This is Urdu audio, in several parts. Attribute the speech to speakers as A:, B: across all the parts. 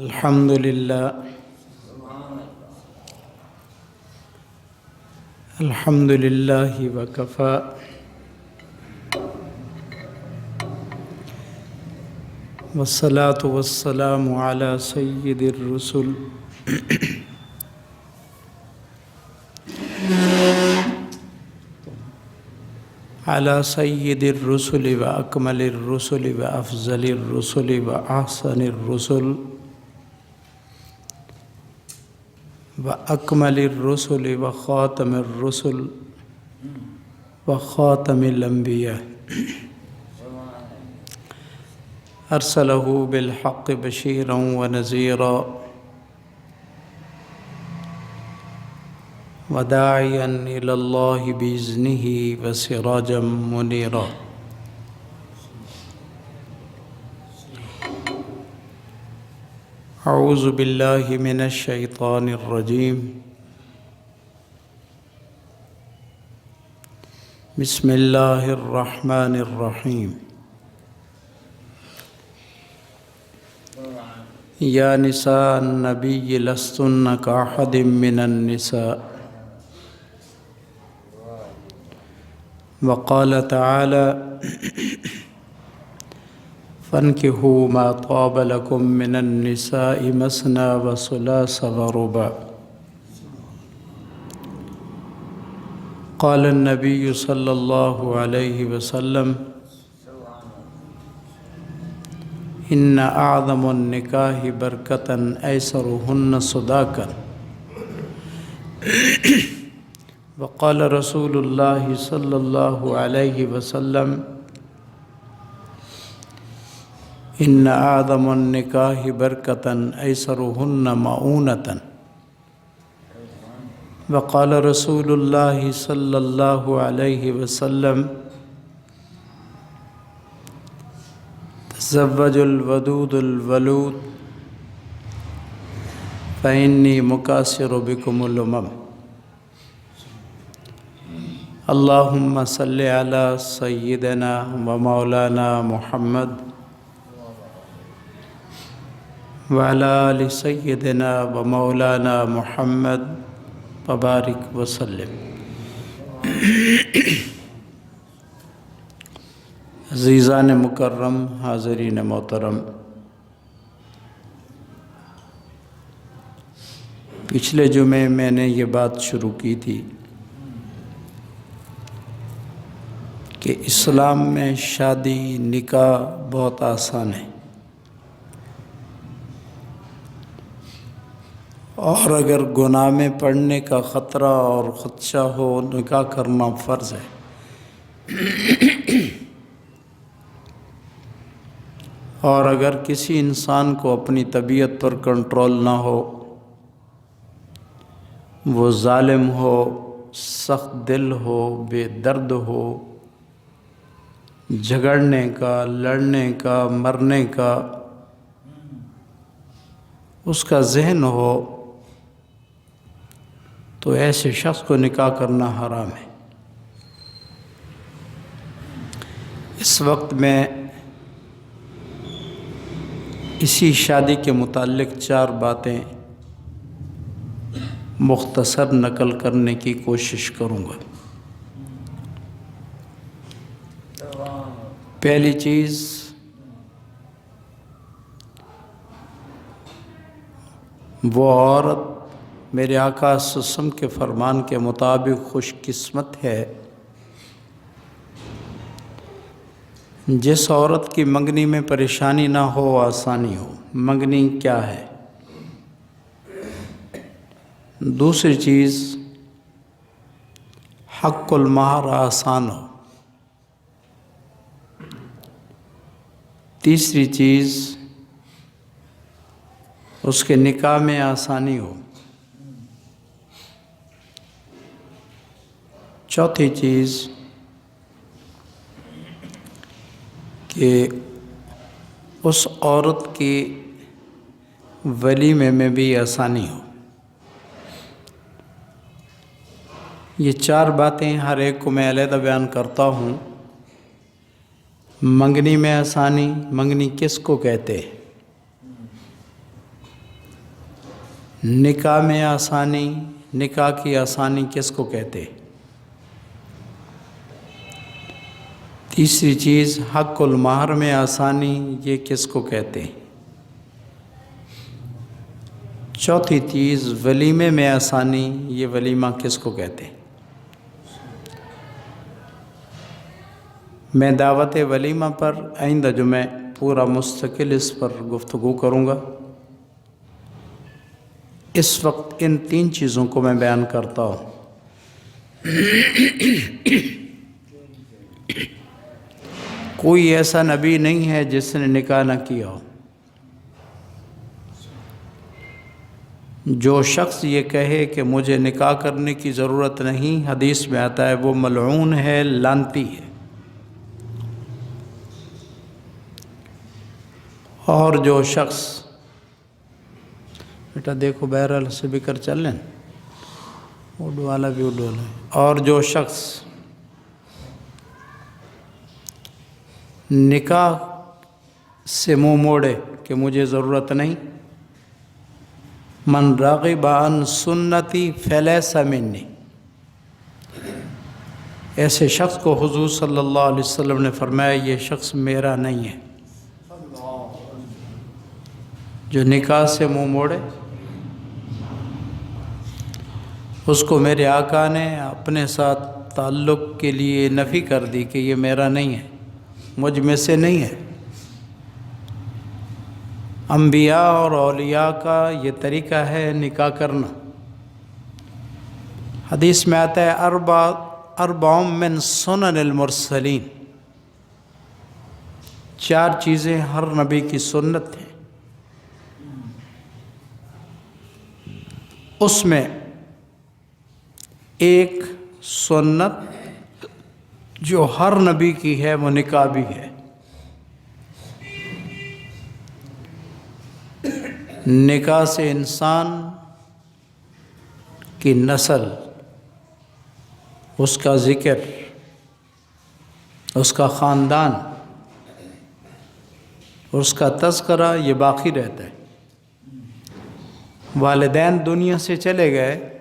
A: الحمد لله الحمد لله وكفى والصلاة والسلام على سيد الرسل على سيد الرسل وأكمل الرسل وأفضل الرسل وأحسن الرسل وأكمل الرسل وخاتم الرسل وخاتم الأنبياء أرسله بالحق بشيرا ونذيرا وداعيا إلى الله بإذنه وسراجا منيرا أعوذ بالله من الشيطان الرجيم بسم الله الرحمن الرحيم يا نساء النبي لستن كأحد من النساء وقال تعالى فانكحوا ما طاب لكم من النساء مثنى وثلاث ورباع قال النبي صلى الله عليه وسلم إن أعظم النكاح بركة أيسرهن صداقا وقال رسول الله صلى الله عليه وسلم إن أعظم النكاح بركة أيسرهن مؤونة وقال رسول الله صلى الله عليه وسلم تزوج الودود الولود فإني مكاثر بكم الأمم اللهم صل على سيدنا ومولانا محمد وعلى آل سيدنا ومولانا محمد وبارك وسلم عزیزان مکرم، حاضرین محترم، پچھلے جمعے میں نے یہ بات شروع کی تھی کہ اسلام میں شادی نکاح بہت آسان ہے، اور اگر گناہ میں پڑنے کا خطرہ اور خدشہ ہو نکاح کرنا فرض ہے۔ اور اگر کسی انسان کو اپنی طبیعت پر کنٹرول نہ ہو، وہ ظالم ہو، سخت دل ہو، بے درد ہو، جھگڑنے کا، لڑنے کا، مرنے کا اس کا ذہن ہو، تو ایسے شخص کو نکاح کرنا حرام ہے۔ اس وقت میں اسی شادی کے متعلق 4 باتیں مختصر نقل کرنے کی کوشش کروں گا۔ پہلی چیز، وہ عورت میرے آقا صلی اللہ علیہ وسلم کے فرمان کے مطابق خوش قسمت ہے جس عورت کی منگنی میں پریشانی نہ ہو، آسانی ہو۔ منگنی کیا ہے؟ دوسری چیز، حق المہر آسان ہو۔ تیسری چیز، اس کے نکاح میں آسانی ہو۔ چوتھی چیز کہ اس عورت کی ولیمے میں بھی آسانی ہو۔ یہ 4 باتیں ہر ایک کو میں علیحدہ بیان کرتا ہوں۔ منگنی میں آسانی، منگنی کس کو کہتے ہیں؟ نکاح میں آسانی، نکاح کی آسانی کس کو کہتے؟ تیسری چیز حق المہر میں آسانی، یہ کس کو کہتے ہیں؟ چوتھی چیز ولیمے میں آسانی، یہ ولیمہ کس کو کہتے ہیں؟ میں دعوت ولیمہ پر آئندہ جمعہ پورا مستقل اس پر گفتگو کروں گا۔ اس وقت ان تین چیزوں کو میں بیان کرتا ہوں۔ کوئی ایسا نبی نہیں ہے جس نے نکاح نہ کیا ہو۔ جو شخص یہ کہے کہ مجھے نکاح کرنے کی ضرورت نہیں، حدیث میں آتا ہے وہ ملعون ہے، لعنتی ہے۔ اور جو شخص، بیٹا دیکھو بہرحال سپیکر چل لیں، اڈ والا بھی اڈ والا ہے۔ اور جو شخص نکاح سے منہ موڑے کہ مجھے ضرورت نہیں، من راغب عن سنتی فلیس منی، ایسے شخص کو حضور صلی اللہ علیہ وسلم نے فرمایا یہ شخص میرا نہیں ہے۔ جو نکاح سے منہ موڑے اس کو میرے آقا نے اپنے ساتھ تعلق کے لیے نفی کر دی کہ یہ میرا نہیں ہے، مجھ میں سے نہیں ہے۔ انبیاء اور اولیاء کا یہ طریقہ ہے نکاح کرنا۔ حدیث میں آتا ہے اربع من سنن المرسلین، چار چیزیں ہر نبی کی سنت ہیں۔ اس میں ایک سنت جو ہر نبی کی ہے وہ نکاح بھی ہے۔ نکاح سے انسان کی نسل، اس کا ذکر، اس کا خاندان، اس کا تذکرہ یہ باقی رہتا ہے۔ والدین دنیا سے چلے گئے،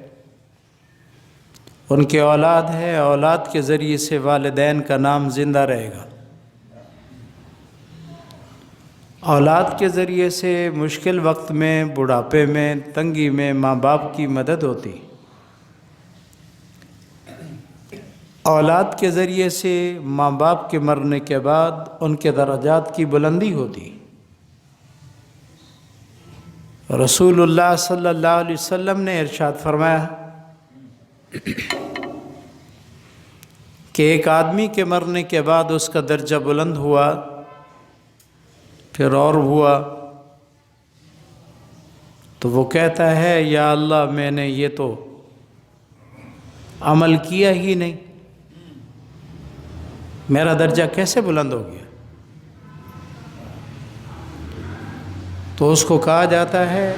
A: ان کے اولاد ہے، اولاد کے ذریعے سے والدین کا نام زندہ رہے گا۔ اولاد کے ذریعے سے مشکل وقت میں، بڑھاپے میں، تنگی میں ماں باپ کی مدد ہوتی۔ اولاد کے ذریعے سے ماں باپ کے مرنے کے بعد ان کے درجات کی بلندی ہوتی۔ رسول اللہ صلی اللہ علیہ وسلم نے ارشاد فرمایا کہ ایک آدمی کے مرنے کے بعد اس کا درجہ بلند ہوا، پھر اور ہوا، تو وہ کہتا ہے یا اللہ میں نے یہ تو عمل کیا ہی نہیں، میرا درجہ کیسے بلند ہو گیا؟ تو اس کو کہا جاتا ہے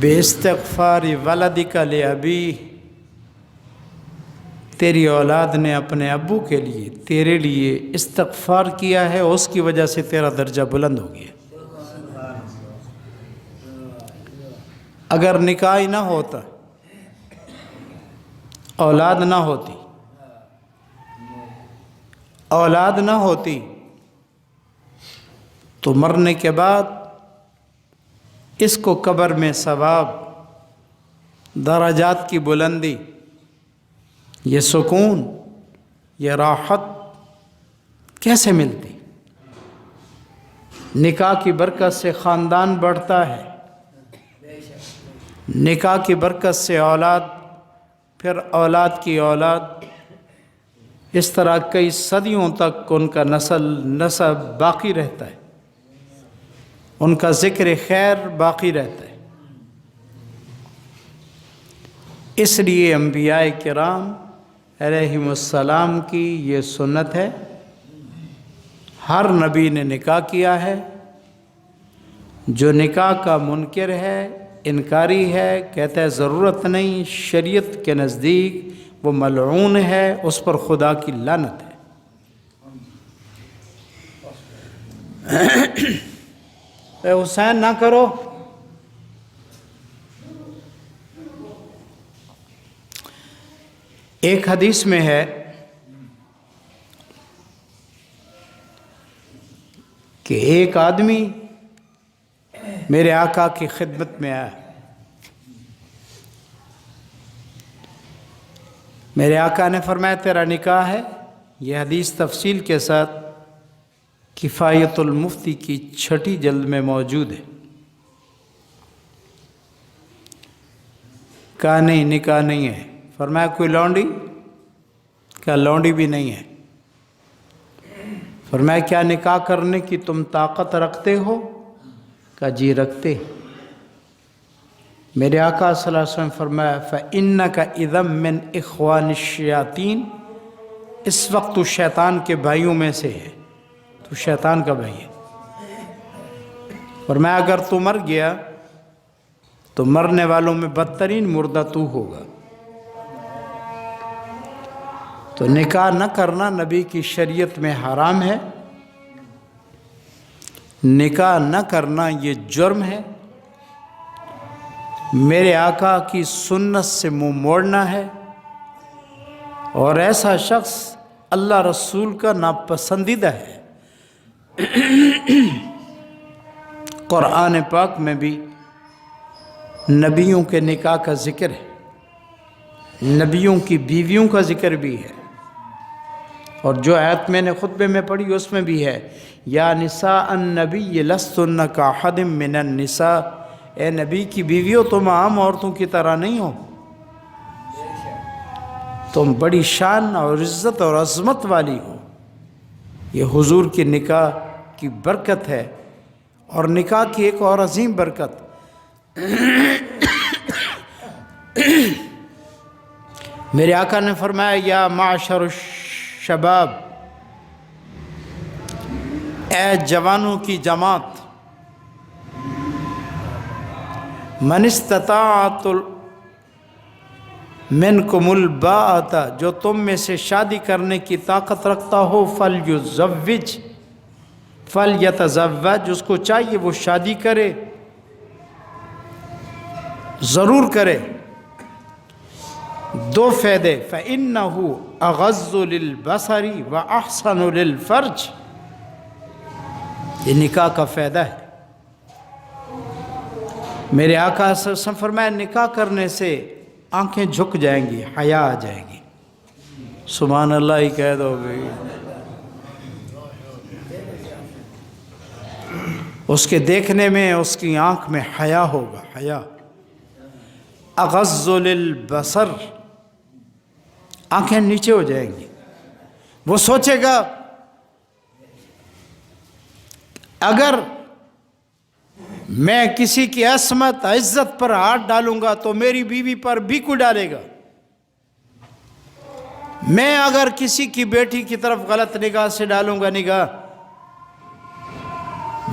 A: باستغفار ولدک لابی، تیری اولاد نے اپنے ابو کے لیے تیرے لیے استغفار کیا ہے، اس کی وجہ سے تیرا درجہ بلند ہو گیا۔ اگر نکاح نہ ہوتا، اولاد نہ ہوتی، اولاد نہ ہوتی تو مرنے کے بعد اس کو قبر میں ثواب، درجات کی بلندی، یہ سکون، یہ راحت کیسے ملتی؟ نکاح کی برکت سے خاندان بڑھتا ہے، نکاح کی برکت سے اولاد، پھر اولاد کی اولاد، اس طرح کئی صدیوں تک ان کا نسب باقی رہتا ہے، ان کا ذکر خیر باقی رہتا ہے۔ اس لیے انبیاء کرام علیہم السلام کی یہ سنت ہے، ہر نبی نے نکاح کیا ہے۔ جو نکاح کا منکر ہے، انکاری ہے، کہتا ہے ضرورت نہیں، شریعت کے نزدیک وہ ملعون ہے، اس پر خدا کی لعنت ہے۔ اے حسین نہ کرو، ایک حدیث میں ہے کہ ایک آدمی میرے آقا کی خدمت میں آیا. میرے آقا نے فرمایا تیرا نکاح ہے. یہ حدیث تفصیل کے ساتھ کفایت المفتی کی 6 جلد میں موجود ہے. کہا نہیں نکاح نہیں ہے. فرمایا کوئی لونڈی؟ کہا لونڈی بھی نہیں ہے. فرمایا کیا نکاح کرنے کی تم طاقت رکھتے ہو؟ کہا جی رکھتے. میرے آقا صلی اللہ علیہ وسلم فرمایا فَإِنَّكَ إِذًا مِّنْ إِخْوَانِ الشَّيَاطِينِ. اس وقت تو شیطان کے بھائیوں میں سے ہے، تو شیطان کا بھائی ہے. فرمایا اگر تو مر گیا تو مرنے والوں میں بدترین مردہ تو ہوگا. تو نکاح نہ کرنا نبی کی شریعت میں حرام ہے. نکاح نہ کرنا یہ جرم ہے. میرے آقا کی سنت سے منہ موڑنا ہے، اور ایسا شخص اللہ رسول کا ناپسندیدہ ہے. قرآن پاک میں بھی نبیوں کے نکاح کا ذکر ہے، نبیوں کی بیویوں کا ذکر بھی ہے. اور جو آیت میں نے خطبے میں پڑھی اس میں بھی ہے یا نساء النبی لستن کاحد من النساء. اے نبی کی بیویوں تم عام عورتوں کی طرح نہیں ہو، تم بڑی شان اور عزت اور عظمت والی ہو. یہ حضور کی نکاح کی برکت ہے. اور نکاح کی ایک اور عظیم برکت میرے آقا نے فرمایا یا معشر الشباب، اے جوانوں کی جماعت، من استطاعت منکم الباءۃ، جو تم میں سے شادی کرنے کی طاقت رکھتا ہو، فلیزوج فلیتزوج، اس کو چاہیے وہ شادی کرے، ضرور کرے. 2 فائدے، فَإِنَّهُ أَغَضُّ لِلْبَصَرِ وَأَحْسَنُ لِلْفَرْجِ. یہ نکاح کا فائدہ ہے. میرے آقا صلی اللہ علیہ وسلم فرمایا نکاح کرنے سے آنکھیں جھک جائیں گی، حیا آ جائے گی. سبحان اللہ ہی کہہ دو گئی. اس کے دیکھنے میں اس کی آنکھ میں حیا ہوگا، حیا. اغض للبصر، آنکھیں نیچے ہو جائیں گی. وہ سوچے گا اگر میں کسی کی عصمت عزت پر ہاتھ ڈالوں گا تو میری بیوی پر بھی کوئی ڈالے گا. میں اگر کسی کی بیٹی کی طرف غلط نگاہ سے ڈالوں گا نگاہ،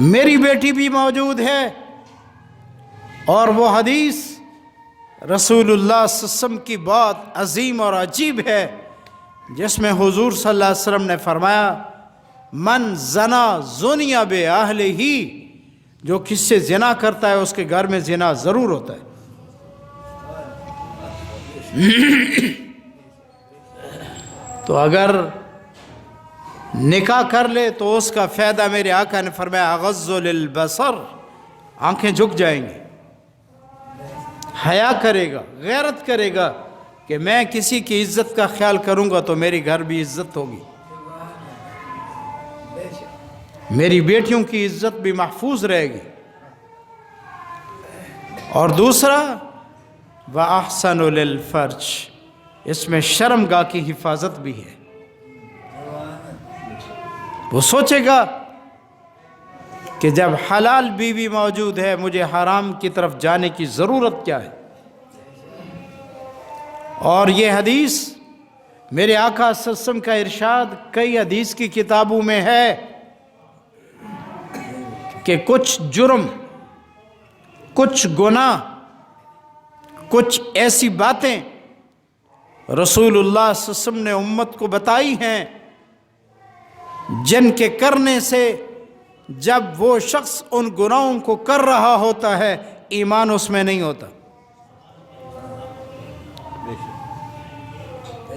A: میری بیٹی بھی موجود ہے. اور وہ حدیث رسول اللہ صلی اللہ علیہ وسلم کی بات عظیم اور عجیب ہے جس میں حضور صلی اللہ علیہ وسلم نے فرمایا من زنا زنیا بأہلہ، جو کس سے زنا کرتا ہے اس کے گھر میں زنا ضرور ہوتا ہے. تو اگر نکاح کر لے تو اس کا فائدہ میرے آقا نے فرمایا اغض للبصر، آنکھیں جھک جائیں گی، حیا کرے گا، غیرت کرے گا کہ میں کسی کی عزت کا خیال کروں گا تو میری گھر بھی عزت ہوگی، میری بیٹیوں کی عزت بھی محفوظ رہے گی. اور دوسرا وَأَحْسَنُ لِلْفَرْجِ، اس میں شرمگاہ کی حفاظت بھی ہے. وہ سوچے گا کہ جب حلال بیوی موجود ہے مجھے حرام کی طرف جانے کی ضرورت کیا ہے. اور یہ حدیث میرے آقا صلی اللہ علیہ وسلم کا ارشاد کئی حدیث کی کتابوں میں ہے کہ کچھ جرم، کچھ گناہ، کچھ ایسی باتیں رسول اللہ صلی اللہ علیہ وسلم نے امت کو بتائی ہیں جن کے کرنے سے جب وہ شخص ان گناہوں کو کر رہا ہوتا ہے ایمان اس میں نہیں ہوتا.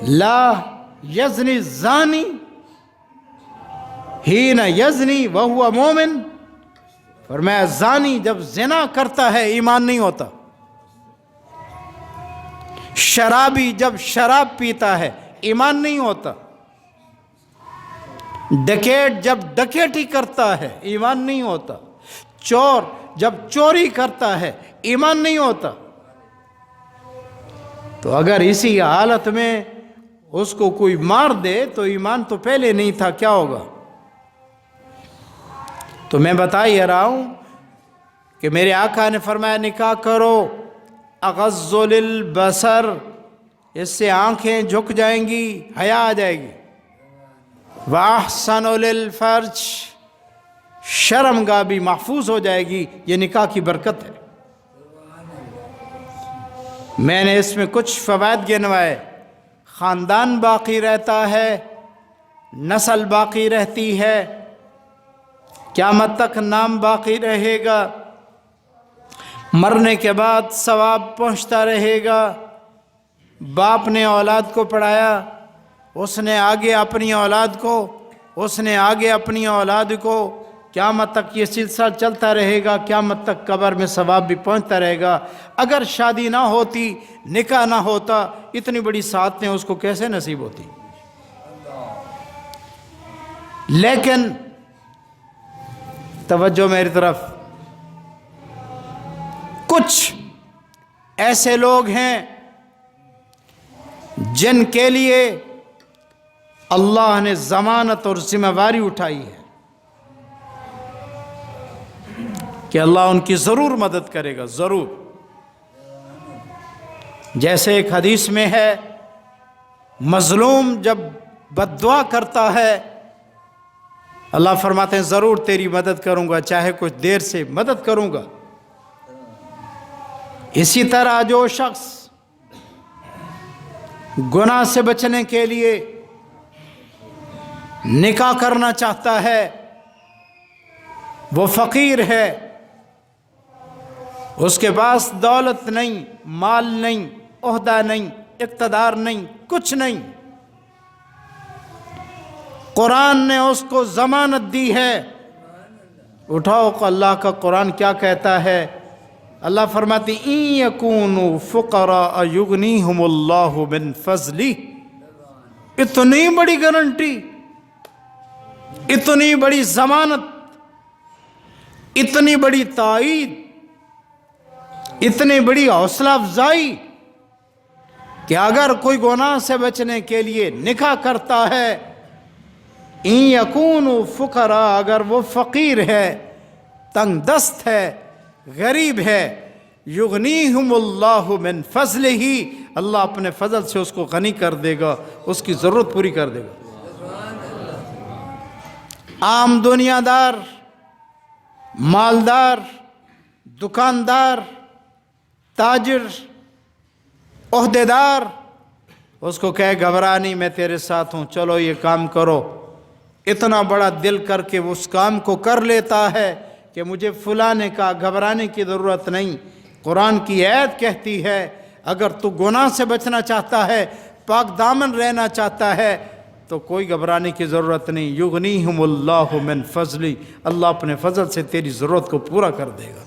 A: لا یزنی زانی ہین یزنی وہو مومن، فرمایا زانی جب زنا کرتا ہے ایمان نہیں ہوتا، شرابی جب شراب پیتا ہے ایمان نہیں ہوتا، ڈکیٹ جب ڈکیٹی کرتا ہے ایمان نہیں ہوتا، چور جب چوری کرتا ہے ایمان نہیں ہوتا۔ تو اگر اسی حالت میں اس کو کوئی مار دے تو ایمان تو پہلے نہیں تھا، کیا ہوگا؟ تو میں بتا ہی رہا ہوں کہ میرے آقا نے فرمایا نکاح کرو، اغض للبصر، اس سے آنکھیں جھک جائیں گی، حیا آ جائے گی، وَأَحْسَنُ لِلْفَرْجِ، شرمگاہ بھی محفوظ ہو جائے گی۔ یہ نکاح کی برکت ہے۔ میں نے اس میں کچھ فوائد گنوائے۔ خاندان باقی رہتا ہے، نسل باقی رہتی ہے، قیامت تک نام باقی رہے گا، مرنے کے بعد ثواب پہنچتا رہے گا۔ باپ نے اولاد کو پڑھایا، اس نے آگے اپنی اولاد کو، اس نے آگے اپنی اولاد کو، قیامت تک یہ سلسلہ چلتا رہے گا، قیامت تک قبر میں ثواب بھی پہنچتا رہے گا۔ اگر شادی نہ ہوتی، نکاح نہ ہوتا، اتنی بڑی سعادتیں اس کو کیسے نصیب ہوتی؟ لیکن توجہ میری طرف، کچھ ایسے لوگ ہیں جن کے لیے اللہ نے ضمانت اور ذمہ داری اٹھائی ہے کہ اللہ ان کی ضرور مدد کرے گا، ضرور۔ جیسے ایک حدیث میں ہے، مظلوم جب بد دعا کرتا ہے اللہ فرماتے ہیں ضرور تیری مدد کروں گا، چاہے کچھ دیر سے مدد کروں گا۔ اسی طرح جو شخص گناہ سے بچنے کے لیے نکاح کرنا چاہتا ہے، وہ فقیر ہے، اس کے پاس دولت نہیں، مال نہیں، عہدہ نہیں، اقتدار نہیں، کچھ نہیں، قرآن نے اس کو ضمانت دی ہے۔ اٹھاؤ اللہ کا قرآن کیا کہتا ہے؟ اللہ فرماتی ان یکونوا فقراء یغنیہم اللہ من فضلہ۔ اتنی بڑی گارنٹی، اتنی بڑی ضمانت، اتنی بڑی تائید، اتنی بڑی حوصلہ افزائی کہ اگر کوئی گناہ سے بچنے کے لیے نکاح کرتا ہے، ان یکونوا فقراء، اگر وہ فقیر ہے، تنگ دست ہے، غریب ہے، یغنیہم اللہ من فضلہ، اللہ اپنے فضل سے اس کو غنی کر دے گا، اس کی ضرورت پوری کر دے گا۔ عام دنیا دار، مالدار، دکاندار، تاجر، عہدیدار اس کو کہے گھبرا نہیں، میں تیرے ساتھ ہوں، چلو یہ کام کرو، اتنا بڑا دل کر کے اس کام کو کر لیتا ہے کہ مجھے فلاں نے کہا، گھبرانے کی ضرورت نہیں۔ قرآن کی آیت کہتی ہے اگر تو گناہ سے بچنا چاہتا ہے، پاک دامن رہنا چاہتا ہے، تو کوئی گھبرانے کی ضرورت نہیں۔ یغنیہم اللہ من فضلی، اللہ اپنے فضل سے تیری ضرورت کو پورا کر دے گا۔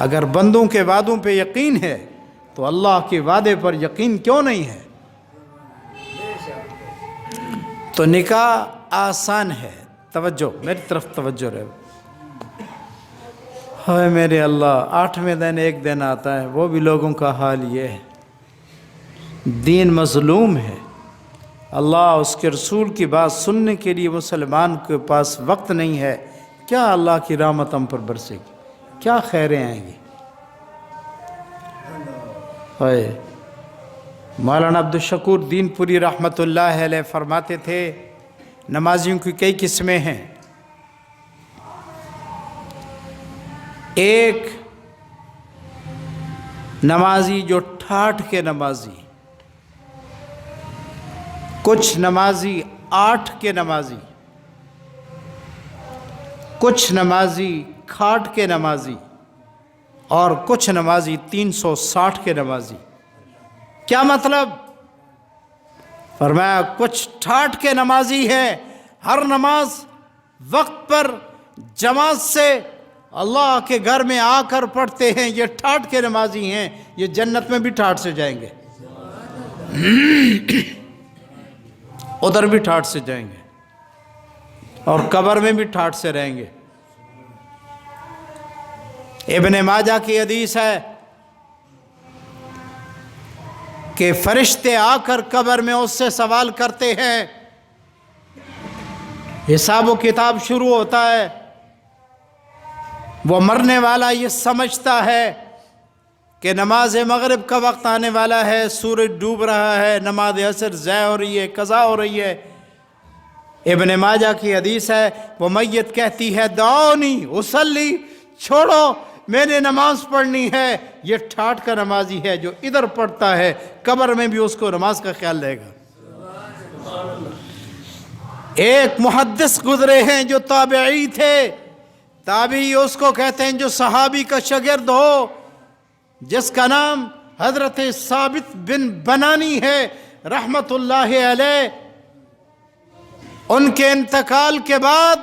A: اگر بندوں کے وعدوں پہ یقین ہے تو اللہ کے وعدے پر یقین کیوں نہیں ہے؟ تو نکاح آسان ہے۔ توجہ میری طرف توجہ رہے۔ ہائے میرے اللہ، 8ویں دن ایک دن آتا ہے، وہ بھی لوگوں کا حال یہ ہے۔ دین مظلوم ہے، اللہ اس کے رسول کی بات سننے کے لیے مسلمان کے پاس وقت نہیں ہے۔ کیا اللہ کی رحمت ہم پر برسے گی؟ کیا خیریں آئیں گی؟ مولانا عبدالشکور دین پوری رحمۃ اللہ علیہ فرماتے تھے نمازیوں کی کئی قسمیں ہیں۔ ایک نمازی جو ٹھاٹھ کے نمازی، کچھ نمازی 8 کے نمازی، کچھ نمازی کھاٹ کے نمازی، اور کچھ نمازی 360 کے نمازی۔ کیا مطلب؟ فرمایا کچھ ٹھاٹ کے نمازی ہیں، ہر نماز وقت پر جماعت سے اللہ کے گھر میں آ کر پڑھتے ہیں، یہ ٹھاٹ کے نمازی ہیں، یہ جنت میں بھی ٹھاٹ سے جائیں گے، ادھر بھی ٹھاٹ سے جائیں گے اور قبر میں بھی ٹھاٹ سے رہیں گے۔ ابن ماجہ کی حدیث ہے کہ فرشتے آ کر قبر میں اس سے سوال کرتے ہیں، حساب و کتاب شروع ہوتا ہے، وہ مرنے والا یہ سمجھتا ہے کہ نماز مغرب کا وقت آنے والا ہے، سورج ڈوب رہا ہے، نماز عصر ضائع ہو رہی ہے، قضا ہو رہی ہے۔ ابن ماجہ کی حدیث ہے، وہ میت کہتی ہے دعونی اصلی، چھوڑو میں نے نماز پڑھنی ہے۔ یہ ٹھاٹ کا نمازی ہے جو ادھر پڑھتا ہے، قبر میں بھی اس کو نماز کا خیال رہے گا۔ ایک محدث گزرے ہیں جو تابعی تھے، تابعی اس کو کہتے ہیں جو صحابی کا شاگرد ہو، جس کا نام حضرت ثابت بن بنانی ہے رحمت اللہ علیہ۔ ان کے انتقال کے بعد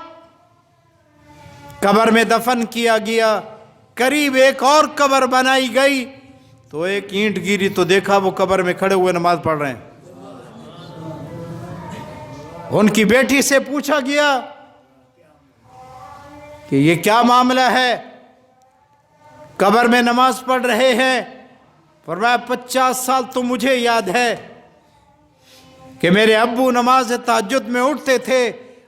A: قبر میں دفن کیا گیا، قریب ایک اور قبر بنائی گئی تو ایک اینٹ گری تو دیکھا وہ قبر میں کھڑے ہوئے نماز پڑھ رہے ہیں۔ ان کی بیٹی سے پوچھا گیا کہ یہ کیا معاملہ ہے، قبر میں نماز پڑھ رہے ہیں؟ فرمایا 50 سال تو مجھے یاد ہے کہ میرے ابو نماز تہجد میں اٹھتے تھے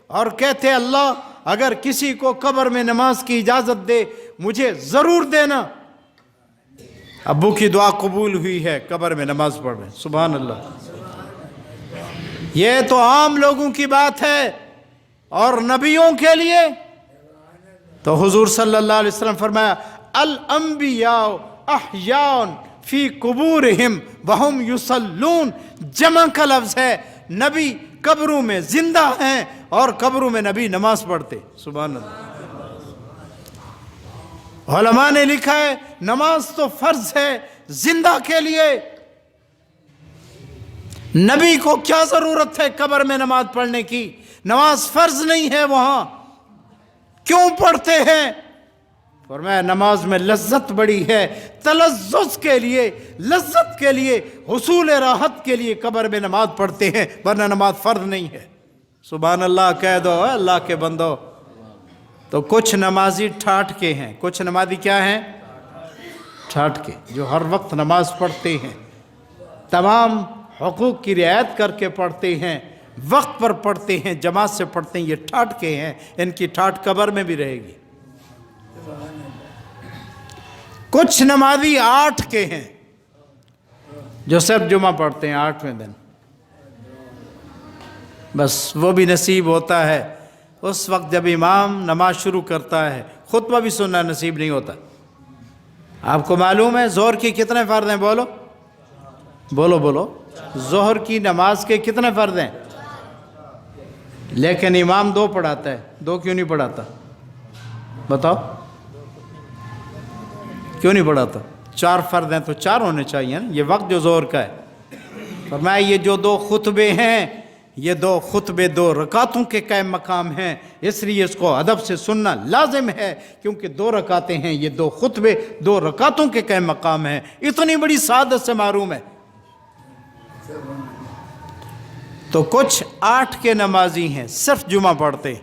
A: اور کہتے اللہ اگر کسی کو قبر میں نماز کی اجازت دے مجھے ضرور دینا۔ ابو کی دعا قبول ہوئی ہے، قبر میں نماز پڑھ رہے ہیں، سبحان اللہ۔ یہ تو عام لوگوں کی بات ہے، اور نبیوں کے لیے تو حضور صلی اللہ علیہ وسلم فرمایا الانبیاء احیاء فی قبورہم وہم یصلون، جمع کا لفظ ہے، نبی قبروں میں زندہ ہیں اور قبروں میں نبی نماز پڑھتے، سبحان اللہ۔ علماء نے لکھا ہے نماز تو فرض ہے زندہ کے لیے، نبی کو کیا ضرورت ہے قبر میں نماز پڑھنے کی؟ نماز فرض نہیں ہے وہاں، کیوں پڑھتے ہیں؟ فرمایا نماز میں لذت بڑی ہے، تلذذ کے لیے، لذت کے لیے، حصول راحت کے لیے قبر میں نماز پڑھتے ہیں، ورنہ نماز فرض نہیں ہے۔ سبحان اللہ کہہ دو اللہ کے بندو۔ تو کچھ نمازی ٹھاٹ کے ہیں، کچھ نمازی کیا ہیں؟ ٹھاٹ کے، جو ہر وقت نماز پڑھتے ہیں، تمام حقوق کی رعایت کر کے پڑھتے ہیں، وقت پر پڑھتے ہیں، جماعت سے پڑھتے ہیں، یہ ٹھاٹ کے ہیں، ان کی ٹھاٹ قبر میں بھی رہے گی۔ کچھ نمازی 8 کے ہیں جو صرف جمعہ پڑھتے ہیں 8ویں دن، بس وہ بھی نصیب ہوتا ہے اس وقت جب امام نماز شروع کرتا ہے، خطبہ بھی سننا نصیب نہیں ہوتا۔ آپ کو معلوم ہے ظہر کی کتنے فرض ہیں؟ بولو بولو بولو، ظہر کی نماز کے کتنے فرض ہیں؟ لیکن امام 2 پڑھاتا ہے، 2 کیوں نہیں پڑھاتا؟ بتاؤ کیوں نہیں پڑھاتا؟ 4 فرض ہیں تو 4 ہونے چاہیے نا، یہ وقت جو ظہر کا ہے۔ فرمایا یہ جو 2 خطبے ہیں، یہ 2 خطبے 2 رکعتوں کے قائم مقام ہیں، اس لیے اس کو ادب سے سننا لازم ہے، کیونکہ 2 رکعتیں ہیں، یہ 2 خطبے 2 رکعتوں کے قائم مقام ہیں۔ اتنی بڑی سعادت سے محروم ہے۔ تو کچھ 8 کے نمازی ہیں صرف جمعہ پڑھتے،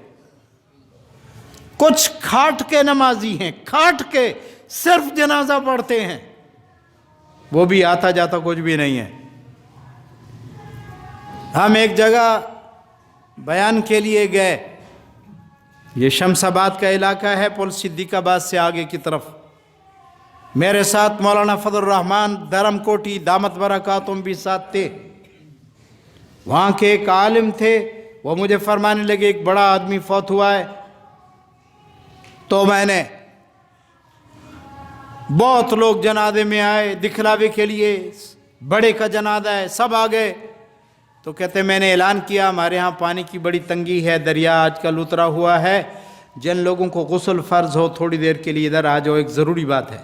A: کچھ کھاٹ کے نمازی ہیں، کھاٹ کے صرف جنازہ پڑھتے ہیں، وہ بھی آتا جاتا کچھ بھی نہیں ہے۔ ہم ایک جگہ بیان کے لیے گئے، یہ شمس آباد کا علاقہ ہے، پل صدیق آباد سے آگے کی طرف۔ میرے ساتھ مولانا فضل الرحمن دھرم کوٹی دامت برکاتہم بھی ساتھ تھے۔ وہاں کے ایک عالم تھے، وہ مجھے فرمانے لگے ایک بڑا آدمی فوت ہوا ہے۔ تو میں نے بہت لوگ جنازے میں آئے دکھلاوے کے لیے، بڑے کا جنازہ ہے، سب آ گئے۔ تو کہتے میں نے اعلان کیا ہمارے ہاں پانی کی بڑی تنگی ہے، دریا آج کل اترا ہوا ہے، جن لوگوں کو غسل فرض ہو تھوڑی دیر کے لیے ادھر آ جاؤ، ایک ضروری بات ہے۔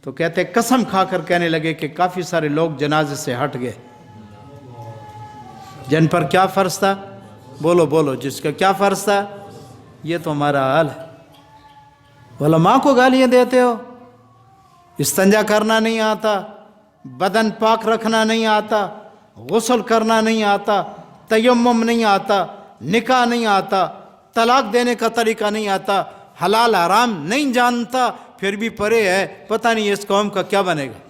A: تو کہتے قسم کھا کر کہنے لگے کہ کافی سارے لوگ جنازے سے ہٹ گئے، جن پر کیا فرض تھا؟ بولو بولو، جس کا کیا فرض تھا؟ یہ تو ہمارا حال ہے۔ علماء کو گالیاں دیتے ہو، استنجا کرنا نہیں آتا، بدن پاک رکھنا نہیں آتا، غسل کرنا نہیں آتا، تیمم نہیں آتا، نکاح نہیں آتا، طلاق دینے کا طریقہ نہیں آتا، حلال حرام نہیں جانتا، پھر بھی پرے ہے، پتہ نہیں اس قوم کا کیا بنے گا۔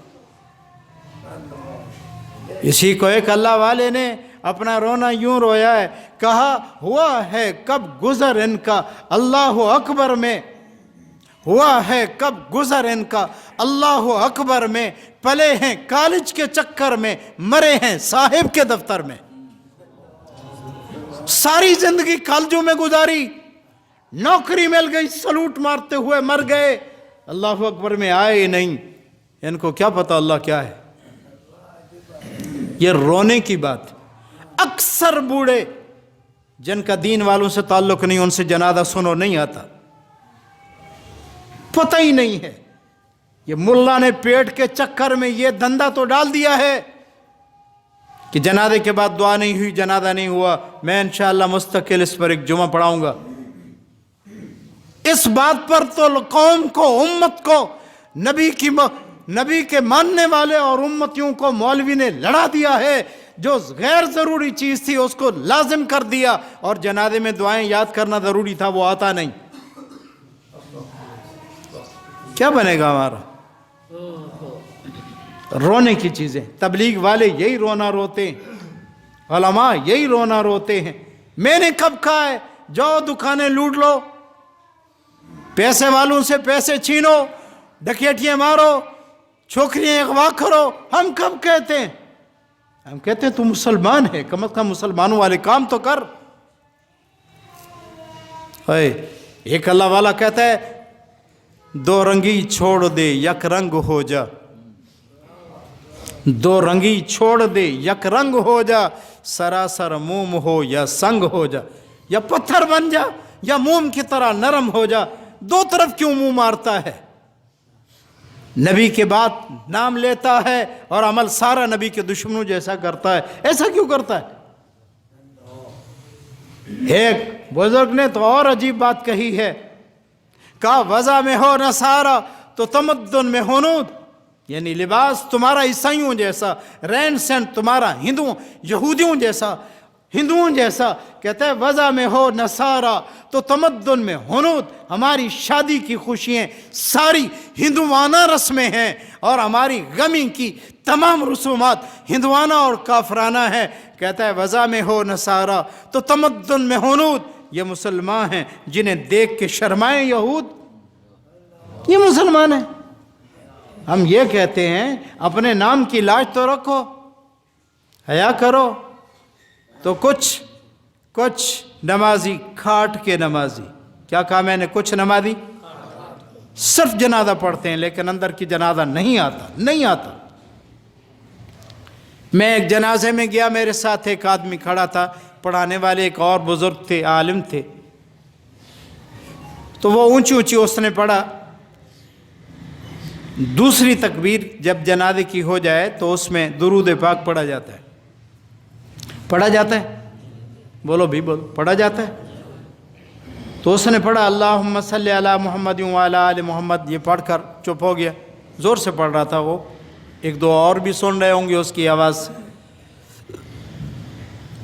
A: اسی کو ایک اللہ والے نے اپنا رونا یوں رویا ہے، کہا ہوا ہے کب گزر ان کا اللہ اکبر میں، ہوا ہے کب گزر ان کا اللہ اکبر میں، پلے ہیں کالج کے چکر میں، مرے ہیں صاحب کے دفتر میں۔ ساری زندگی کالجوں میں گزاری، نوکری مل گئی، سلوٹ مارتے ہوئے مر گئے، اللہ اکبر میں آئے ہی نہیں۔ ان کو کیا پتا اللہ کیا ہے؟ یہ رونے کی بات۔ اکثر بوڑھے جن کا دین والوں سے تعلق نہیں، ان سے جنازہ سنو نہیں آتا، پتہ ہی نہیں ہے۔ یہ ملا نے پیٹ کے چکر میں یہ دھندا تو ڈال دیا ہے کہ جنازے کے بعد دعا نہیں ہوئی، جنازہ نہیں ہوا، میں انشاءاللہ مستقل اس پر ایک جمعہ پڑھاؤں گا۔ اس بات پر تو قوم کو، امت کو، نبی کے ماننے والے اور امتیوں کو مولوی نے لڑا دیا ہے۔ جو غیر ضروری چیز تھی اس کو لازم کر دیا، اور جنازے میں دعائیں یاد کرنا ضروری تھا، وہ آتا نہیں۔ کیا بنے گا ہمارا؟ رونے کی چیزیں۔ تبلیغ والے یہی رونا روتے ہیں، علماء یہی رونا روتے ہیں۔ میں نے کب کہا ہے جاؤ دکانیں لوٹ لو، پیسے والوں سے پیسے چھینو، ڈکیٹیاں مارو، چھوکریاں اغوا کرو؟ ہم کب کہتے ہیں؟ ہم کہتے ہیں تو مسلمان ہے، کم از کم مسلمانوں والے کام تو کر۔ ایک اللہ والا کہتا ہے دو رنگی چھوڑ دے یک رنگ ہو جا، دو رنگی چھوڑ دے یک رنگ ہو جا، سراسر موم ہو یا سنگ ہو جا، یا پتھر بن جا یا موم کی طرح نرم ہو جا۔ دو طرف کیوں منہ مارتا ہے؟ نبی کے بعد نام لیتا ہے اور عمل سارا نبی کے دشمنوں جیسا کرتا ہے، ایسا کیوں کرتا ہے؟ ایک بزرگ نے تو اور عجیب بات کہی ہے، کہا وضع میں ہو نصارہ تو تمدن میں ہنود، یعنی لباس تمہارا عیسائیوں جیسا، رہن سہن تمہارا یہودیوں جیسا، ہندوؤں جیسا۔ کہتا ہے وضع میں ہو نصارہ تو تمدن میں ہنود، ہماری شادی کی خوشیاں ساری ہندوانہ رسمیں ہیں، اور ہماری غمی کی تمام رسومات ہندوانہ اور کافرانہ ہیں۔ کہتا ہے وضع میں ہو نصارہ تو تمدن میں ہنود، یہ مسلمان ہیں جنہیں دیکھ کے شرمائیں یہود، یہ مسلمان ہیں۔ ہم یہ کہتے ہیں اپنے نام کی لاج تو رکھو، حیا کرو۔ تو کچھ نمازی کھاٹ کے نمازی، کیا کہا میں نے؟ کچھ نمازی صرف جنازہ پڑھتے ہیں لیکن اندر کی جنازہ نہیں آتا۔ میں ایک جنازے میں گیا، میرے ساتھ ایک آدمی کھڑا تھا، پڑھانے والے ایک اور بزرگ تھے، عالم تھے، تو وہ اونچی اس نے پڑھا۔ دوسری تکبیر جب جنازے کی ہو جائے تو اس میں درود پاک پڑھا جاتا ہے، بولو بھی بولو، پڑھا جاتا ہے۔ تو اس نے پڑھا اللہم صلی علی محمد وعلی آل محمد، یہ پڑھ کر چپ ہو گیا، زور سے پڑھ رہا تھا وہ، ایک دو اور بھی سن رہے ہوں گے اس کی آواز سے۔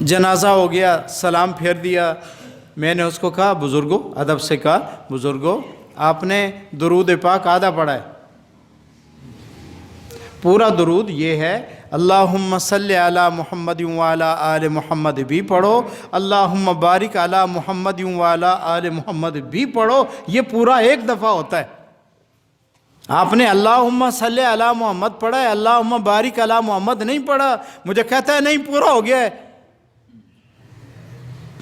A: جنازہ ہو گیا، سلام پھیر دیا۔ میں نے اس کو کہا بزرگوں، ادب سے کہا بزرگوں، آپ نے درود پاک آدھا پڑھا ہے، پورا درود یہ ہے اللہم صلی علی محمد وعلی آل محمد بھی پڑھو، اللہم بارک علی محمد وعلی آل محمد بھی پڑھو، یہ پورا ایک دفعہ ہوتا ہے۔ آپ نے اللہم صلی علی محمد پڑھا ہے، اللہم بارک علی محمد نہیں پڑھا۔ مجھے کہتا ہے نہیں پورا ہو گیا ہے۔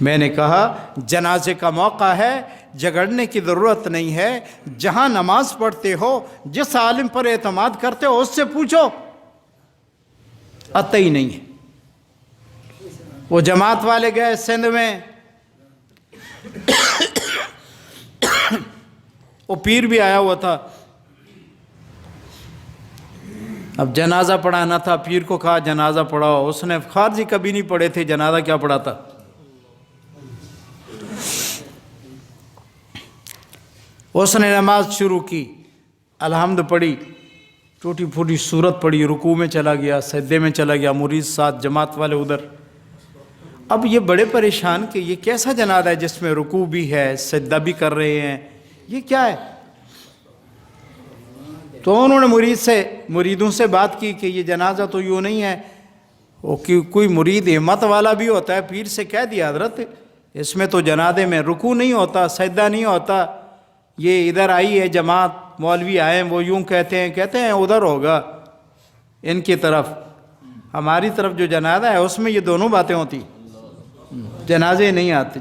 A: میں نے کہا جنازے کا موقع ہے، جھگڑنے کی ضرورت نہیں ہے، جہاں نماز پڑھتے ہو، جس عالم پر اعتماد کرتے ہو اس سے پوچھو، آتا ہی نہیں ہے۔ وہ جماعت والے گئے سندھ میں، وہ پیر بھی آیا ہوا تھا، اب جنازہ پڑھانا تھا، پیر کو کہا جنازہ پڑھاؤ، اس نے خارجی کبھی نہیں پڑھے تھے، جنازہ کیا پڑھاتا؟ اس نے نماز شروع کی، الحمد پڑھی، ٹوٹی پھوٹی صورت پڑھی، رکوع میں چلا گیا، سجدے میں چلا گیا، مرید ساتھ، جماعت والے ادھر۔ اب یہ بڑے پریشان کہ یہ کیسا جنازہ ہے جس میں رکوع بھی ہے، سجدہ بھی کر رہے ہیں، یہ کیا ہے؟ تو انہوں نے مریدوں سے بات کی کہ یہ جنازہ تو یوں نہیں ہے، وہ کوئی مرید ہمت والا بھی ہوتا ہے، پیر سے کہہ دیا حضرت اس میں تو جنازے میں رکوع نہیں ہوتا، سجدہ نہیں ہوتا، یہ ادھر آئی ہے جماعت، مولوی آئے ہیں وہ یوں کہتے ہیں ادھر ہوگا ان کی طرف، ہماری طرف جو جنازہ ہے اس میں یہ دونوں باتیں ہوتی، جنازے نہیں آتے۔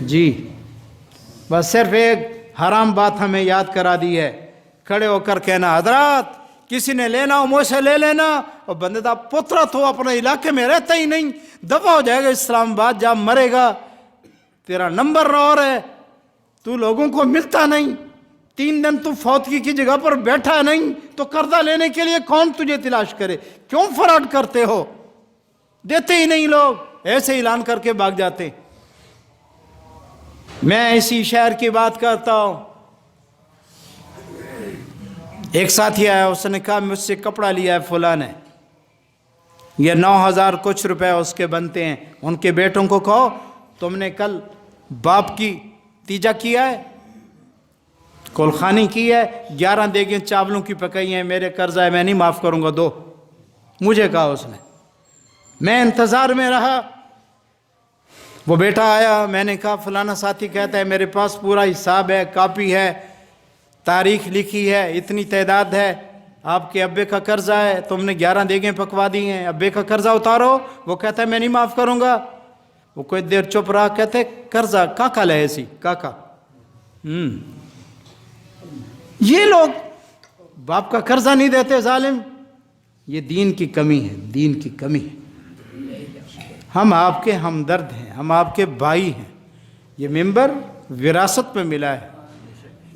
A: جی بس صرف ایک حرام بات ہمیں یاد کرا دی ہے، کھڑے ہو کر کہنا حضرات کسی نے لینا ہو مجھ سے لے لینا، اور بندے دا پترا تو اپنے علاقے میں رہتا ہی نہیں، دفع ہو جائے گا اسلام آباد، جہاں مرے گا، تیرا نمبر اور ہے، تو لوگوں کو ملتا نہیں، 3 دن تو فوتگی کی جگہ پر بیٹھا نہیں، تو قرضہ لینے کے لیے کون تجھے تلاش کرے؟ کیوں فراڈ کرتے ہو؟ دیتے ہی نہیں لوگ، ایسے اعلان کر کے بھاگ جاتے۔ میں اسی شہر کی بات کرتا ہوں، ایک ساتھی آیا، اس نے کہا مجھ سے کپڑا لیا ہے فلاں نے، یہ 9,000 کچھ روپے اس کے بنتے ہیں، ان کے بیٹوں کو کہو تم نے کل باپ کی تیجا کیا ہے، کولخانی کی ہے، 11 دیگیں چاولوں کی پکائی ہیں، میرے قرضہ ہے میں نہیں معاف کروں گا، دو۔ مجھے کہا اس نے، میں انتظار میں رہا، وہ بیٹا آیا، میں نے کہا فلانا ساتھی کہتا ہے میرے پاس پورا حساب ہے، کاپی ہے، تاریخ لکھی ہے، اتنی تعداد ہے، آپ کے ابے کا قرضہ ہے، تم نے 11 دیگیں پکوا دی ہیں، ابے کا قرضہ اتارو۔ وہ کہتا ہے میں نہیں معاف کروں گا۔ وہ کوئی دیر چپ رہا، کہتے قرضہ کاکا لے ایسی کاکا۔ یہ لوگ باپ کا قرضہ نہیں دیتے ظالم، یہ دین کی کمی ہے، دین کی کمی ہے۔ ہم آپ کے ہمدرد ہیں، ہم آپ کے بھائی ہیں، یہ ممبر وراثت میں ملا ہے،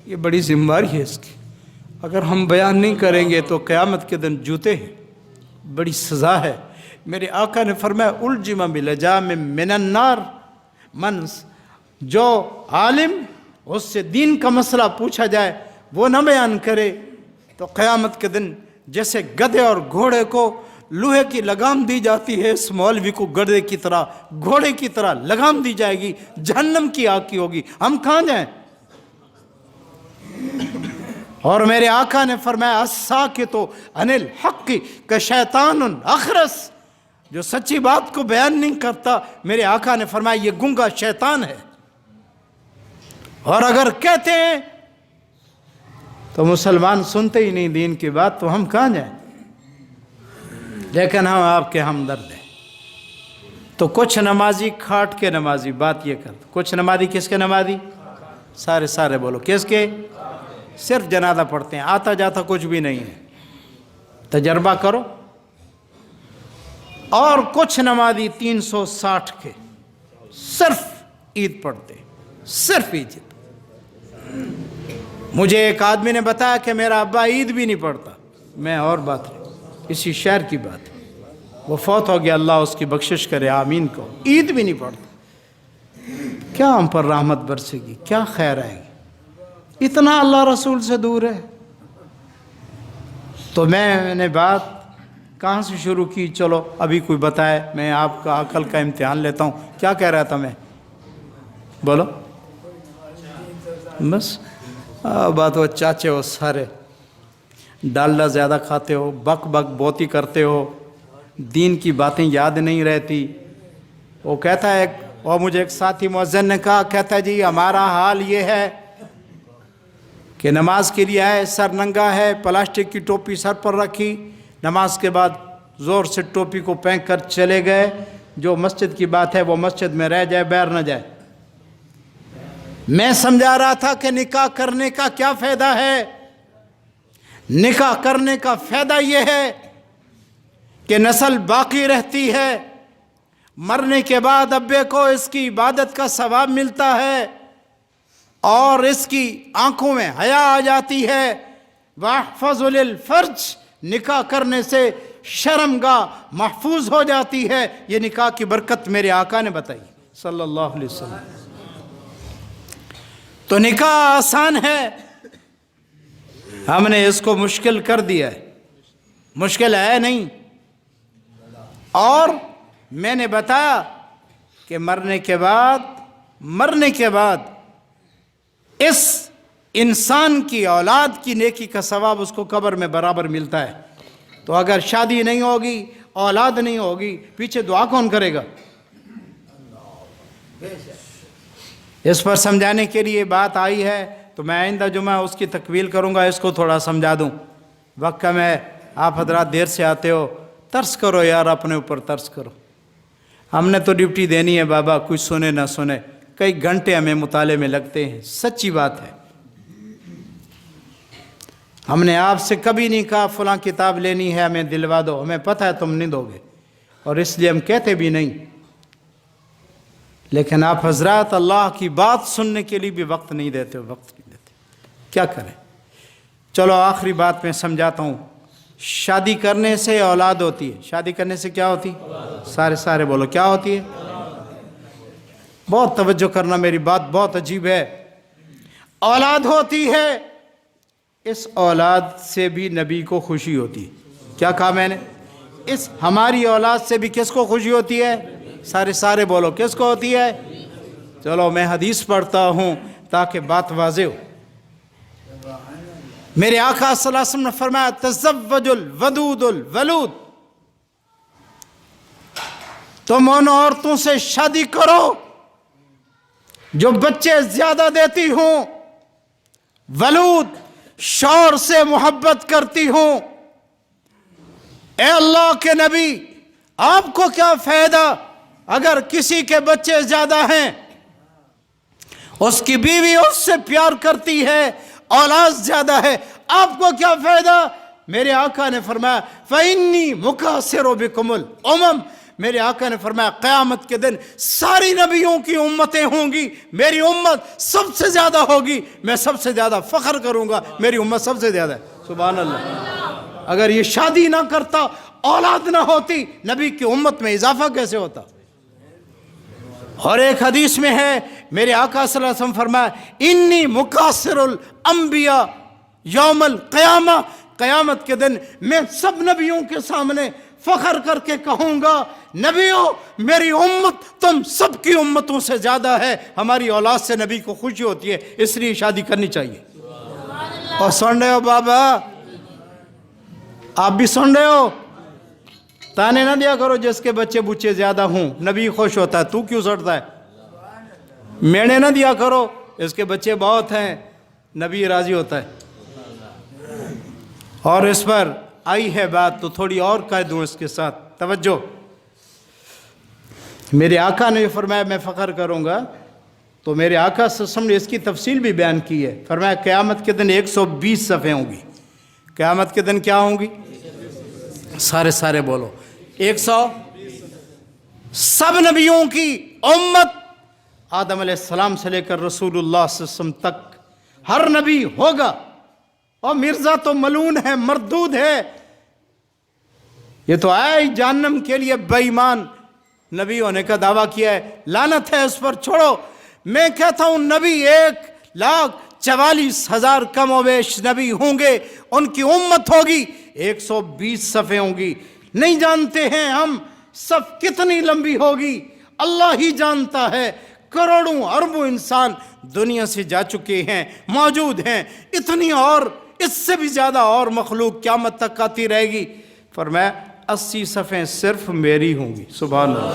A: یہ بڑی ذمہ داری ہے اس کی، اگر ہم بیان نہیں کریں گے تو قیامت کے دن جوتے ہیں، بڑی سزا ہے۔ میرے آقا نے فرمایا الجم بلجام من النار، جو عالم اس سے دین کا مسئلہ پوچھا جائے وہ نہ بیان کرے تو قیامت کے دن جیسے گدھے اور گھوڑے کو لوہے کی لگام دی جاتی ہے، اس مولوی کو گدھے کی طرح گھوڑے کی طرح لگام دی جائے گی، جہنم کی آگ کی ہوگی۔ ہم کہاں جائیں؟ اور میرے آقا نے فرمایا الساکت عن الحق کشیطان اخرس، جو سچی بات کو بیان نہیں کرتا، میرے آقا نے فرمایا یہ گنگا شیطان ہے۔ اور اگر کہتے ہیں تو مسلمان سنتے ہی نہیں دین کی بات، تو ہم کہاں جائیں؟ لیکن ہم آپ کے ہمدرد ہیں۔ تو کچھ نمازی کھاٹ کے نمازی، بات یہ کرتے، کچھ نمازی کس کے نمازی؟ سارے بولو کس کے؟ صرف جنازہ پڑھتے ہیں، آتا جاتا کچھ بھی نہیں ہے، تجربہ کرو۔ اور کچھ نمازی 360 کے صرف عید پڑھتے، صرف عید۔ مجھے ایک آدمی نے بتایا کہ میرا ابا عید بھی نہیں پڑھتا، میں اور بات نہیں، اسی شہر کی بات ہے، وہ فوت ہو گیا، اللہ اس کی بخشش کرے، آمین کو، عید بھی نہیں پڑھتا۔ کیا ہم پر رحمت برسے گی؟ کیا خیر آئے گی؟ اتنا اللہ رسول سے دور ہے۔ تو میں نے بات کہاں سے شروع کی؟ چلو ابھی کوئی بتائے، میں آپ کا عقل کا امتحان لیتا ہوں۔ کیا کہہ رہا تھا میں؟ بولو بس بات وہ چاچے ہو سارے، ڈالڈا زیادہ کھاتے ہو، بک بوتی کرتے ہو، دین کی باتیں یاد نہیں رہتی۔ وہ کہتا ہے، اور مجھے ایک ساتھی مؤذن نے کہا، کہتا ہے جی ہمارا حال یہ ہے کہ نماز کے لیے آئے، سر ننگا ہے، پلاسٹک کی ٹوپی سر پر رکھی، نماز کے بعد زور سے ٹوپی کو پھینک کر چلے گئے، جو مسجد کی بات ہے وہ مسجد میں رہ جائے، باہر نہ جائے۔ میں سمجھا رہا تھا کہ نکاح کرنے کا کیا فائدہ ہے؟ نکاح کرنے کا فائدہ یہ ہے کہ نسل باقی رہتی ہے، مرنے کے بعد ابے کو اس کی عبادت کا ثواب ملتا ہے، اور اس کی آنکھوں میں حیا آ جاتی ہے، واحفظ للفرج، نکاح کرنے سے شرمگاہ محفوظ ہو جاتی ہے. یہ نکاح کی برکت میرے آقا نے بتائی صلی اللہ علیہ وسلم. تو نکاح آسان ہے، ہم نے اس کو مشکل کر دیا ہے. مشکل ہے نہیں. اور میں نے بتایا کہ مرنے کے بعد اس انسان کی اولاد کی نیکی کا ثواب اس کو قبر میں برابر ملتا ہے. تو اگر شادی نہیں ہوگی، اولاد نہیں ہوگی، پیچھے دعا کون کرے گا؟ اس پر سمجھانے کے لیے بات آئی ہے، تو میں آئندہ جمعہ اس کی تکمیل کروں گا. اس کو تھوڑا سمجھا دوں. وقت کم ہے، آپ حضرات دیر سے آتے ہو، ترس کرو یار، اپنے اوپر ترس کرو. ہم نے تو ڈیوٹی دینی ہے بابا، کچھ سنے نہ سنے، کئی گھنٹے ہمیں مطالعے میں لگتے ہیں. سچی بات ہے. ہم نے آپ سے کبھی نہیں کہا فلاں کتاب لینی ہے ہمیں دلوا دو، ہمیں پتہ ہے تم نہیں دو گے، اور اس لیے ہم کہتے بھی نہیں. لیکن آپ حضرات اللہ کی بات سننے کے لیے بھی وقت نہیں دیتے ہو، وقت نہیں دیتے. کیا کریں؟ چلو آخری بات میں سمجھاتا ہوں. شادی کرنے سے اولاد ہوتی ہے. شادی کرنے سے کیا ہوتی ہے؟ سارے بولو، کیا ہوتی ہے؟ بہت توجہ کرنا، میری بات بہت عجیب ہے. اولاد ہوتی ہے. اس اولاد سے بھی نبی کو خوشی ہوتی ہے. کیا کہا میں نے؟ اس ہماری اولاد سے بھی کس کو خوشی ہوتی ہے؟ سارے بولو، کس کو ہوتی ہے؟ چلو میں حدیث پڑھتا ہوں تاکہ بات واضح ہو. میرے آقا صلی اللہ علیہ وسلم نے فرمایا تزوج الودود الولود، تم ان عورتوں سے شادی کرو جو بچے زیادہ دیتی ہوں، ولود شوہر سے محبت کرتی ہوں. اے اللہ کے نبی، آپ کو کیا فائدہ اگر کسی کے بچے زیادہ ہیں، اس کی بیوی اس سے پیار کرتی ہے، اولاد زیادہ ہے، آپ کو کیا فائدہ؟ میرے آقا نے فرمایا فَإِنِّي مُكَاثِرُ بِكُمُ الْأُمَمْ، میرے آقا نے فرمایا قیامت کے دن ساری نبیوں کی امتیں ہوں گی، میری امت سب سے زیادہ ہوگی، میں سب سے زیادہ فخر کروں گا، میری امت سب سے زیادہ ہے. سبحان اللہ. اگر یہ شادی نہ کرتا، اولاد نہ ہوتی، نبی کی امت میں اضافہ کیسے ہوتا؟ اور ایک حدیث میں ہے میرے آقا صلی اللہ علیہ وسلم فرمایا انی مکاثر الانبیاء یوم القیامہ، قیامت کے دن میں سب نبیوں کے سامنے فخر کر کے کہوں گا نبیوں میری امت تم سب کی امتوں سے زیادہ ہے. ہماری اولاد سے نبی کو خوشی ہوتی ہے، اس لیے شادی کرنی چاہیے. اور سن رہے ہو بابا، آپ بھی سن رہے ہو؟ تانے نہ دیا کرو جس کے بچے زیادہ ہوں، نبی خوش ہوتا ہے، تو کیوں سڑتا ہے؟ مینے نہ دیا کرو اس کے بچے بہت ہیں، نبی راضی ہوتا ہے. اور اس پر آئی ہے بات تو تھوڑی اور کہہ دوں اس کے ساتھ، توجہ. میرے آقا نے فرمایا میں فخر کروں گا، تو میرے آقا صلی اللہ علیہ وسلم نے اس کی تفصیل بھی بیان کی ہے. فرمایا قیامت کے دن 120 صفحیں ہوں گی. قیامت کے دن کیا ہوں گی؟ سارے بولو 100. سب نبیوں کی امت آدم علیہ السلام سے لے کر رسول اللہ صلی اللہ علیہ وسلم تک ہر نبی ہوگا. اور مرزا تو ملعون ہے، مردود ہے، یہ تو آئے جہنم کے لیے بے ایمان نبی ہونے کا دعویٰ کیا ہے، لعنت ہے اس پر. چھوڑو، میں کہتا ہوں نبی 1,44,000 کم و بیش نبی ہوں گے، ان کی امت ہوگی 120 صفحیں ہوں گی. نہیں جانتے ہیں ہم صف کتنی لمبی ہوگی، اللہ ہی جانتا ہے. کروڑوں اربوں انسان دنیا سے جا چکے ہیں، موجود ہیں، اتنی اور اس سے بھی زیادہ اور مخلوق قیامت تک آتی رہے گی. فرمایا 80 صفحیں صرف میری ہوں گی. سبحان اللہ.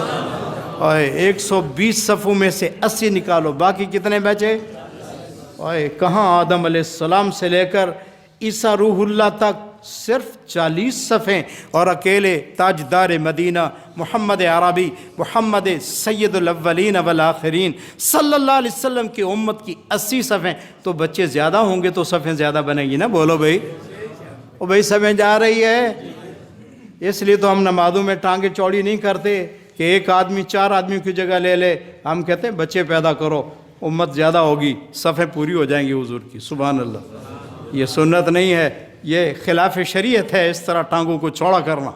A: اور 120 صفوں میں سے 80 نکالو، باقی کتنے بچے؟ کہاں آدم علیہ السلام سے لے کر عیسیٰ روح اللہ تک صرف 40 صفحیں. اور اکیلے تاجدار مدینہ محمد عربی، محمد سید الاولین والآخرین صلی اللہ علیہ وسلم کی امت کی 80 صفحیں. تو بچے زیادہ ہوں گے تو صفحیں زیادہ بنے گی نا. بولو بھائی، وہ بھائی سمجھ آ رہی ہے؟ اس لیے تو ہم نمازوں میں ٹانگیں چوڑی نہیں کرتے کہ ایک آدمی 4 آدمیوں کی جگہ لے لے. ہم کہتے ہیں بچے پیدا کرو، امت زیادہ ہوگی، صفحیں پوری ہو جائیں گی حضور کی. سبحان اللہ. یہ سنت نہیں ہے، یہ خلاف شریعت ہے اس طرح ٹانگوں کو چوڑا کرنا۔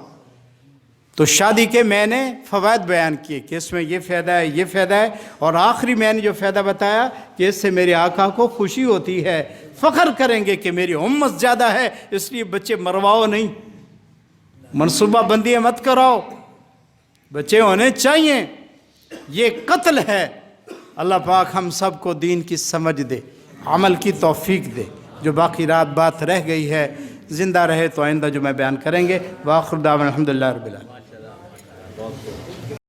A: تو شادی کے میں نے فوائد بیان کیے کہ اس میں یہ فائدہ ہے، یہ فائدہ ہے، اور آخری میں نے جو فائدہ بتایا کہ اس سے میرے آقا کو خوشی ہوتی ہے، فخر کریں گے کہ میری امت زیادہ ہے، اس لیے بچے مرواؤ نہیں، منصوبہ بندیاں مت کراؤ، بچے ہونے چاہیے، یہ قتل ہے۔ اللہ پاک ہم سب کو دین کی سمجھ دے، عمل کی توفیق دے۔ جو باقی رات بات رہ گئی ہے، زندہ رہے تو آئندہ جو میں بیان کریں گے۔ وآخر دعوانا الحمدللہ رب العالمین۔